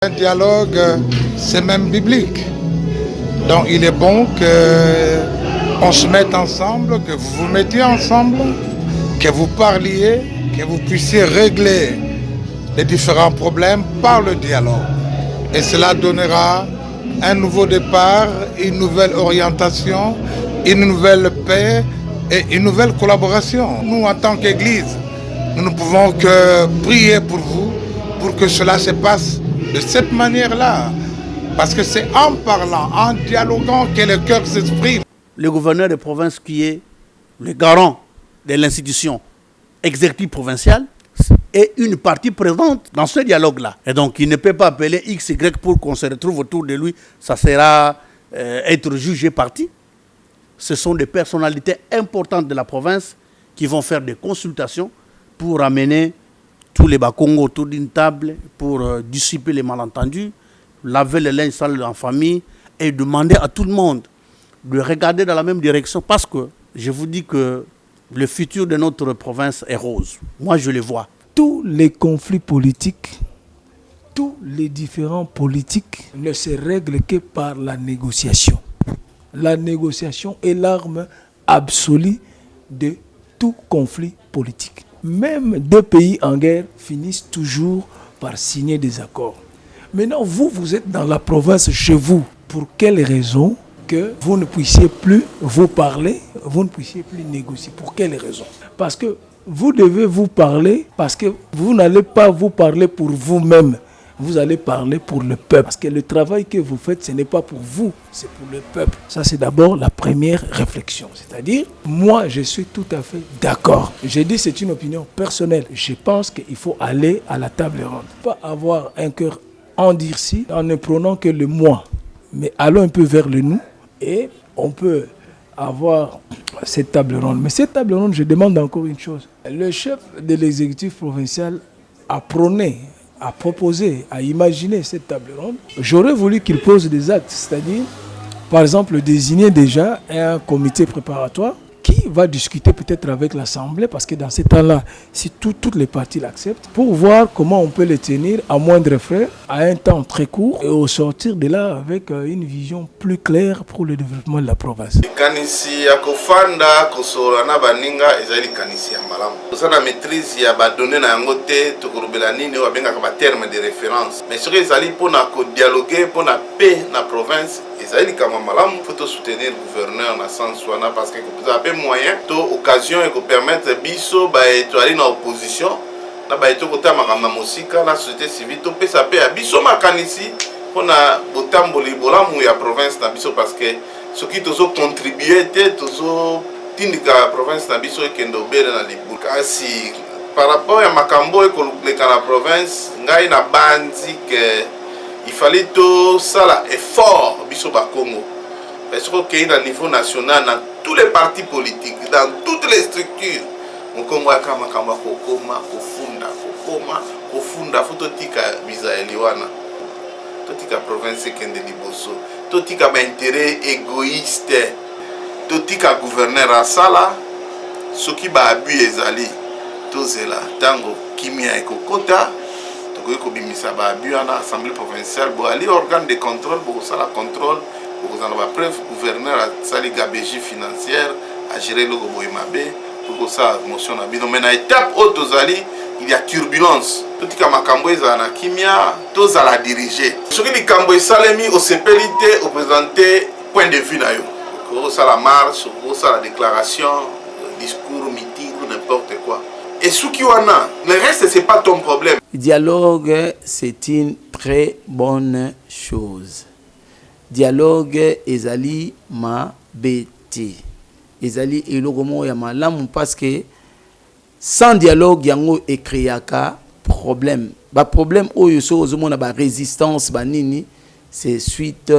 Un dialogue, c'est même biblique. Donc il est bon qu'on se mette ensemble, que vous vous mettiez ensemble, que vous parliez, que vous puissiez régler les différents problèmes par le dialogue. Et cela donnera un nouveau départ, une nouvelle orientation, une nouvelle paix et une nouvelle collaboration. Nous, en tant qu'Église, nous ne pouvons que prier pour vous, pour que cela se passe de cette manière-là. Parce que c'est en parlant, en dialoguant que le cœur s'exprime. Le gouverneur de province qui est le garant de l'institution exécutive provinciale est une partie présente dans ce dialogue-là. Et donc, il ne peut pas appeler X, Y pour qu'on se retrouve autour de lui. Ça sera être jugé parti. Ce sont des personnalités importantes de la province qui vont faire des consultations pour amener tous les Bakongos autour d'une table, pour dissiper les malentendus, laver le linge sale en famille et demander à tout le monde de regarder dans la même direction parce que je vous dis que le futur de notre province est rose. Moi, je le vois. Tous les conflits politiques, tous les différents politiques ne se règlent que par la négociation. La négociation est l'arme absolue de tout conflit politique. Même deux pays en guerre finissent toujours par signer des accords. Maintenant, vous êtes dans la province chez vous. Pour quelle raison que vous ne puissiez plus vous parler, vous ne puissiez plus négocier? Pour quelle raison? Parce que vous devez vous parler, parce que vous n'allez pas vous parler pour vous-même. Vous allez parler pour le peuple. Parce que le travail que vous faites, ce n'est pas pour vous, c'est pour le peuple. Ça, c'est d'abord la première réflexion. C'est-à-dire, moi, je suis tout à fait d'accord. J'ai dit, c'est une opinion personnelle. Je pense qu'il faut aller à la table ronde. Pas avoir un cœur endurci en ne prenant que le moi. Mais allons un peu vers le nous et on peut avoir cette table ronde. Mais cette table ronde, je demande encore une chose. Le chef de l'exécutif provincial a prôné, a proposé, a imaginé cette table ronde. J'aurais voulu qu'il pose des actes, c'est-à-dire, par exemple, désigner déjà un comité préparatoire qui va discuter peut-être avec l'Assemblée, parce que dans ces temps-là, si toutes les parties l'acceptent, pour voir comment on peut les tenir à moindre frais, à un temps très court, et au sortir de là avec une vision plus claire pour le développement de la province. Kanisi ya kofanda kosolana baninga ezali kanisi ya malamu. Osana maîtrise ya ba données na yango te tokorobela nini o benga ka ba terme de référence. Mais ce que ezali pona ko dialoguer pona paix na province ezali kama malamu faut soutenir gouverneur na sens wana parce que vous avez moyen to occasion et ko permettre biso ba étoile na opposition na ba eto kota makamba mosika na société civile to pesa paix ya biso makanisi pona botamboli bolamu ya province na biso parce que ce qui tozo contribuer te tozo tindika province na biso ekendo bele na libu kasi par rapport à makambo ekoleka na province ngai na bandi que il fallait tout ça là effort biso ba Congo parce que au niveau national dans tous les partis politiques dans toutes les structures mon Congo kama kama kokoma kofunda fototika bizaeli wana totika province kende liboso totika ba intérêt égoïste totika gouverneur asala soki ba abus ezali tozela tango kimia ekokota tokoki kobimisa ba abus na assemblée provinciale bo ali organe de contrôle pour ça la contrôle pour ça la preuve gouverneur asali gabegie financière à gérer le boyemabe pour ça motion na bino mais na étape auto tozali il y a turbulence totika makambo ezala na kimia tozala diriger soki likambo esalemi osepelite oprésenter point de vue na yo ça la marche ça la déclaration discours meeting ou n'importe quoi et ce qui wana le reste c'est pas ton problème. Dialogue c'est une très bonne chose. Dialogue ezali ma bete ezali elogomo ya malamu parce que sans dialogue yango ekreaka problème ba problème oyo so ozomona ba résistance ba nini c'est suite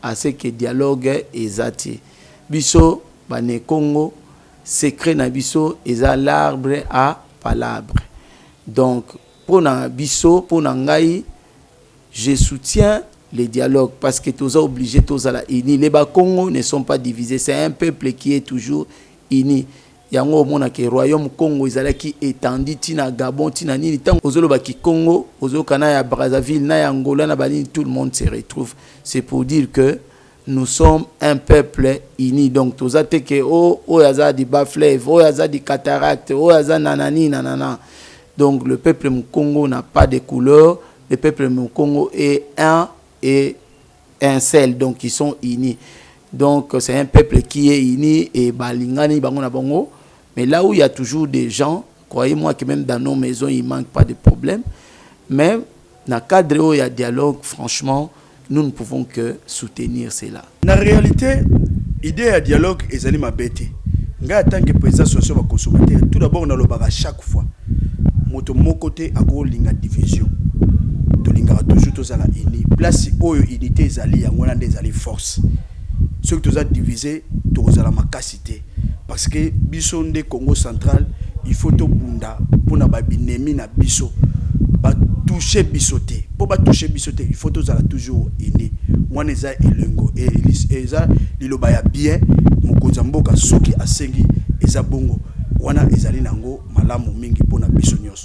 à ce que dialogue ezati biso ba ne Congo secret na biso eza l'arbre à palabre donc pour na biso pour na ngai je soutiens les dialogues parce que tous obligés tous à la unis les Bakongo ne sont pas divisés c'est un peuple qui est toujours uni yango omona ke royaume Congo ezalaki étendu tina Gabon tina nini tant ozoloba ki Congo ozokana ya Brazzaville na ya Angola na balini tout le monde se retrouve. C'est pour dire que nous sommes un peuple uni. Donc tous ate ke o yaza di bas-fleuve, o yaza di cataracte, o yaza nanani nanana. Donc le peuple Congo n'a pas de couleur, le peuple Congo est un et un seul, donc ils sont unis. Donc c'est un peuple qui est uni et balingani bango na bango. Mais là où il y a toujours des gens, croyez-moi que même dans nos maisons, il ne manque pas de problèmes. Mais dans le cadre où il y a dialogue, franchement, nous ne pouvons que soutenir cela. En réalité, l'idée de dialogue est ma bête. En tant que président de l'association des consommateurs, tout d'abord, on a le barrage chaque fois. Mon côté, à cause de la division. On a toujours la unité. Place où l'unité est allée, on a des forces. Ceux qui sont divisés, ils ont la capacité. Parce que Bisson de Congo central, il faut tout bunda pour na babinemi na biso ba toucher bisoté. Pour ba toucher bisoté, il faut tous toujours ini. Moi neza elengo et eza liloba ya bien mokonza mboka soki asengi eza bongo wana ezali nango malamu mingi pona biso nyos.